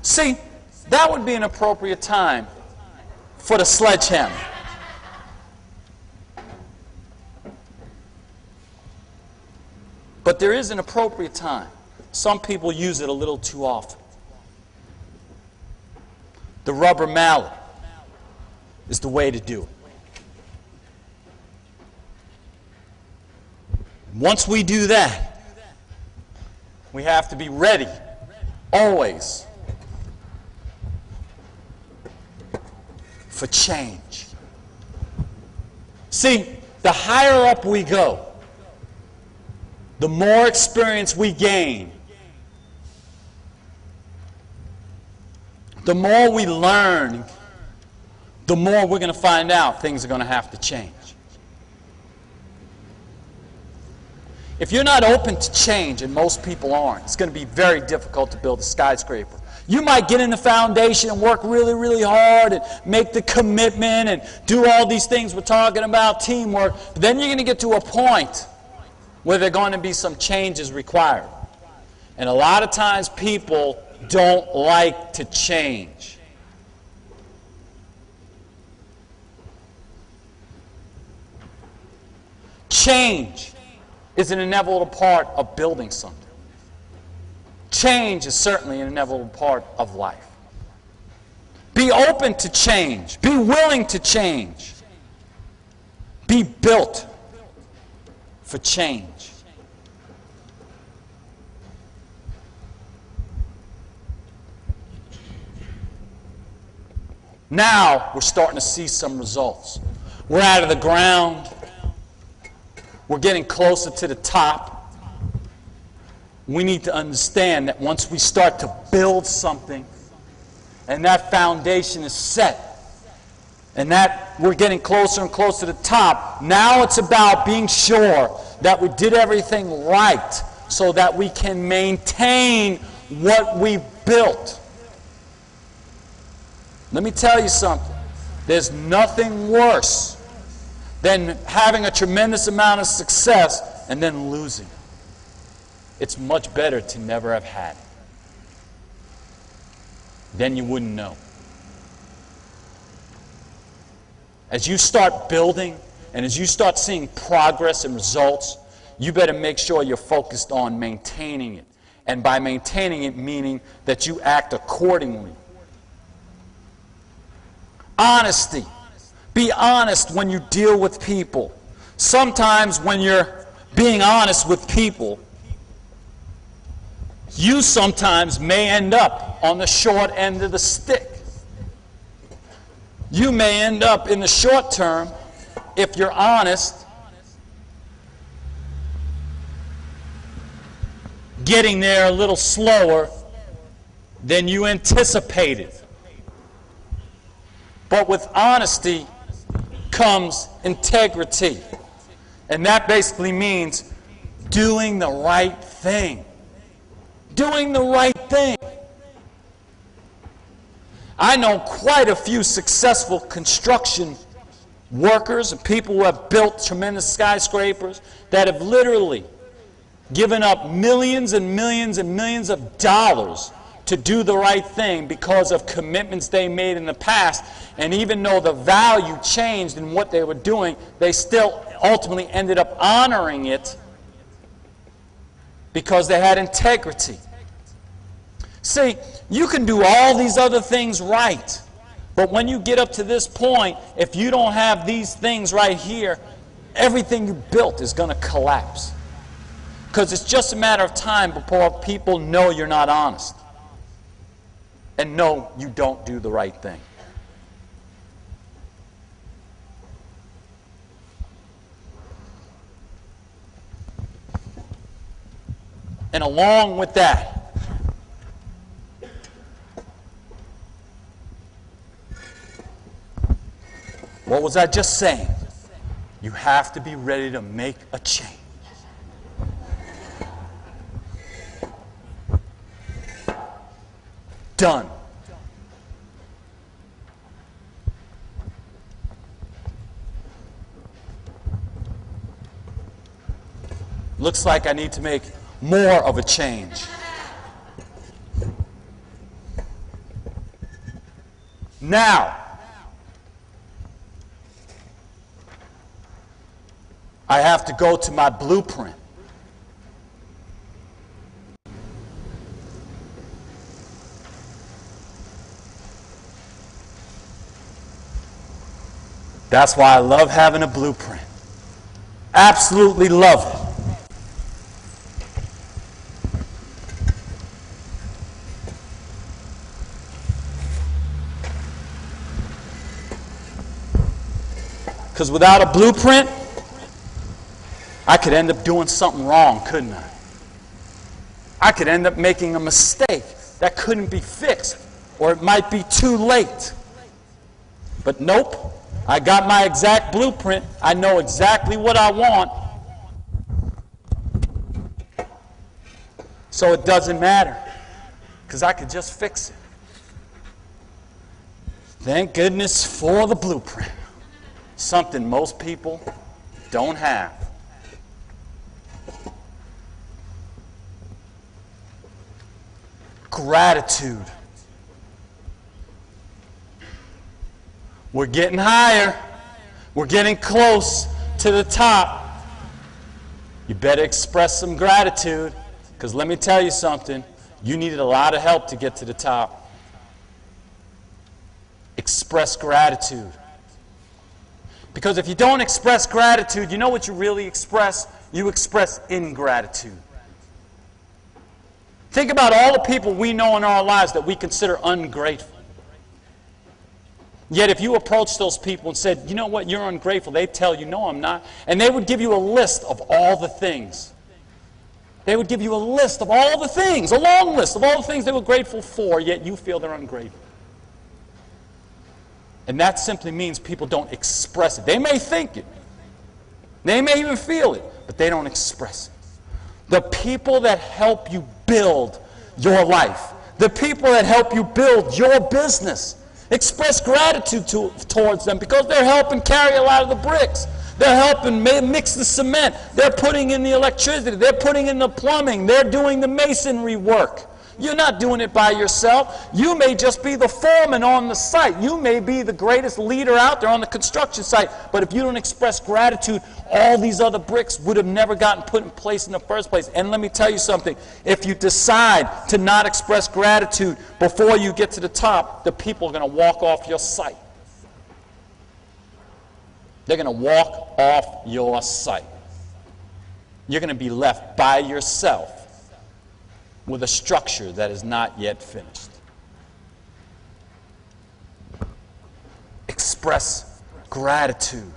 See, that would be an appropriate time for the sledgehammer. But there is an appropriate time. Some people use it a little too often. The rubber mallet is the way to do it. Once we do that, we have to be ready, always, for change. See, the higher up we go, the more experience we gain, the more we learn, the more we're going to find out things are going to have to change. If you're not open to change, and most people aren't, it's going to be very difficult to build a skyscraper. You might get in the foundation and work really, really hard and make the commitment and do all these things we're talking about, teamwork. But then you're going to get to a point where there are going to be some changes required. And a lot of times people don't like to change. Change is an inevitable part of building something. Change is certainly an inevitable part of life. Be open to change. Be willing to change. Be built for change. Now we're starting to see some results. We're out of the ground. We're getting closer to the top. We need to understand that once we start to build something and that foundation is set and that we're getting closer and closer to the top, now it's about being sure that we did everything right so that we can maintain what we built. Let me tell you something. There's nothing worse than having a tremendous amount of success and then losing. It's much better to never have had it. Then you wouldn't know. As you start building and as you start seeing progress and results, you better make sure you're focused on maintaining it. And by maintaining it, meaning that you act accordingly. Honesty. Be honest when you deal with people. Sometimes when you're being honest with people, you sometimes may end up on the short end of the stick. You may end up in the short term, if you're honest, getting there a little slower than you anticipated. But with honesty comes integrity. And that basically means doing the right thing. Doing the right thing. I know quite a few successful construction workers and people who have built tremendous skyscrapers that have literally given up millions and millions and millions of dollars to do the right thing because of commitments they made in the past. And even though the value changed in what they were doing, they still ultimately ended up honoring it because they had integrity. See, you can do all these other things right, but when you get up to this point, if you don't have these things right here, everything you built is going to collapse. Because it's just a matter of time before people know you're not honest and know you don't do the right thing. And along with that, what was I just saying? You have to be ready to make a change. Done. Looks like I need to make more of a change. Now, I have to go to my blueprint. That's why I love having a blueprint. Absolutely love it. Because without a blueprint, I could end up doing something wrong, couldn't I? I could end up making a mistake that couldn't be fixed, or it might be too late. But nope, I got my exact blueprint. I know exactly what I want. So it doesn't matter, because I could just fix it. Thank goodness for the blueprint. Something most people don't have. Gratitude. We're getting higher. We're getting close to the top. You better express some gratitude, because let me tell you something. You needed a lot of help to get to the top. Express gratitude. Because if you don't express gratitude, you know what you really express? You express ingratitude. Think about all the people we know in our lives that we consider ungrateful. Yet if you approach those people and said, you know what, you're ungrateful, they'd tell you, no, I'm not. And they would give you a list of all the things. They would give you a list of all the things, a long list of all the things they were grateful for, yet you feel they're ungrateful. And that simply means people don't express it. They may think it. They may even feel it, but they don't express it. The people that help you build your life, the people that help you build your business, express gratitude towards them, because they're helping carry a lot of the bricks. They're helping mix the cement. They're putting in the electricity. They're putting in the plumbing. They're doing the masonry work. You're not doing it by yourself. You may just be the foreman on the site. You may be the greatest leader out there on the construction site. But if you don't express gratitude, all these other bricks would have never gotten put in place in the first place. And let me tell you something. If you decide to not express gratitude before you get to the top, the people are going to walk off your site. They're going to walk off your site. You're going to be left by yourself with a structure that is not yet finished. Express gratitude.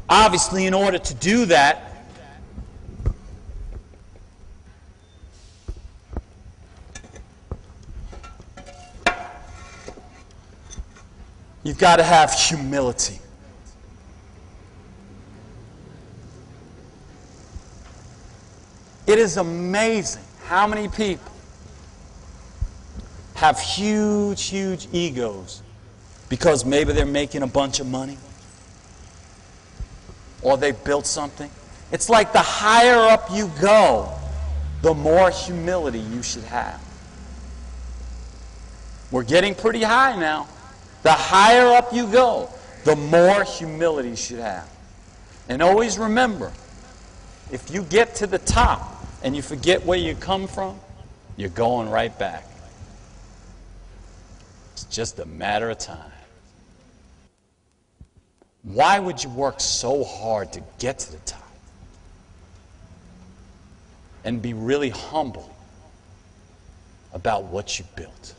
Obviously, in order to do that, you've got to have humility. It is amazing how many people have huge, huge egos because maybe they're making a bunch of money or they built something. It's like the higher up you go, the more humility you should have. We're getting pretty high now. The higher up you go, the more humility you should have. And always remember, if you get to the top and you forget where you come from, you're going right back. It's just a matter of time. Why would you work so hard to get to the top? And be really humble about what you built.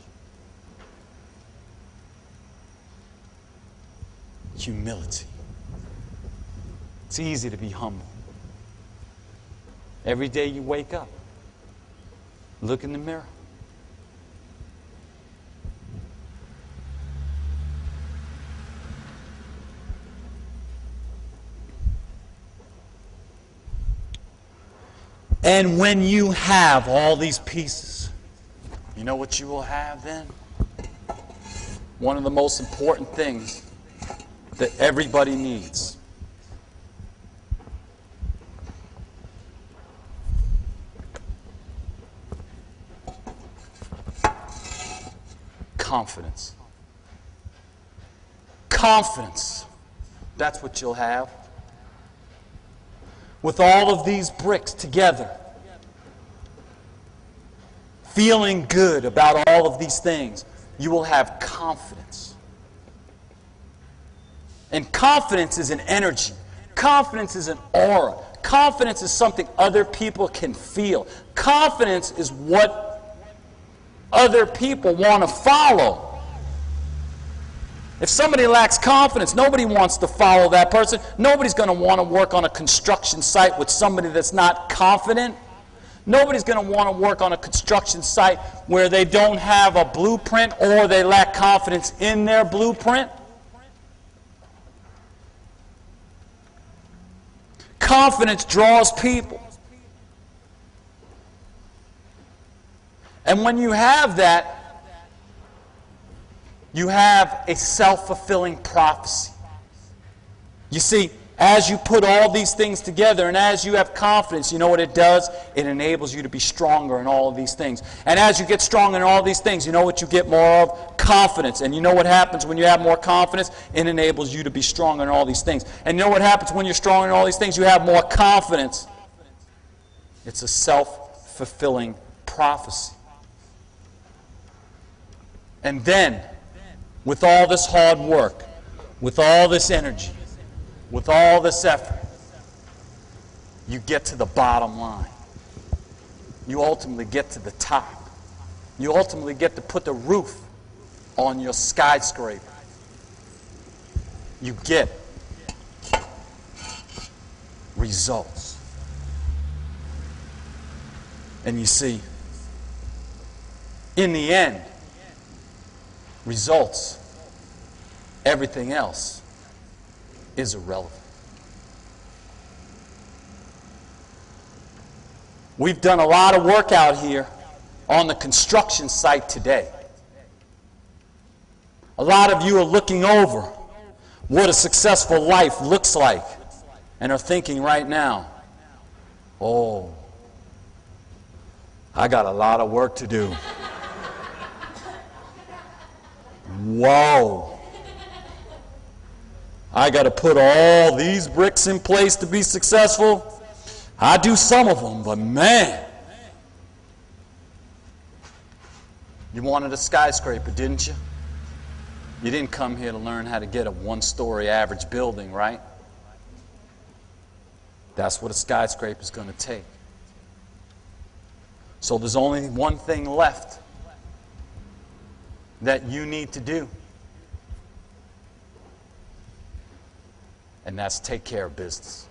Humility. It's easy to be humble. Every day you wake up, look in the mirror. And when you have all these pieces, you know what you will have then? One of the most important things that everybody needs. confidence. Confidence. That's what you'll have. With all of these bricks together, feeling good about all of these things, you will have confidence. And confidence is an energy. Confidence is an aura. Confidence is something other people can feel. Confidence is what other people want to follow. If somebody lacks confidence, nobody wants to follow that person. Nobody's going to want to work on a construction site with somebody that's not confident. Nobody's going to want to work on a construction site where they don't have a blueprint or they lack confidence in their blueprint. Confidence draws people. And when you have that, you have a self-fulfilling prophecy. You see, as you put all these things together and as you have confidence, you know what it does? It enables you to be stronger in all of these things. And as you get stronger in all these things, you know what you get more of? Confidence. And you know what happens when you have more confidence? It enables you to be stronger in all these things. And you know what happens when you're stronger in all these things? You have more confidence. It's a self-fulfilling prophecy. And then, with all this hard work, with all this energy, with all this effort, you get to the bottom line. You ultimately get to the top. You ultimately get to put the roof on your skyscraper. You get results. And you see, in the end, results, everything else is irrelevant. We've done a lot of work out here on the construction site today. A lot of you are looking over what a successful life looks like and are thinking right now, oh, I got a lot of work to do. Whoa. I got to put all these bricks in place to be successful. I do some of them, but man. You wanted a skyscraper, didn't you? You didn't come here to learn how to get a one-story average building, right? That's what a skyscraper is going to take. So there's only one thing left that you need to do. And that's take care of business.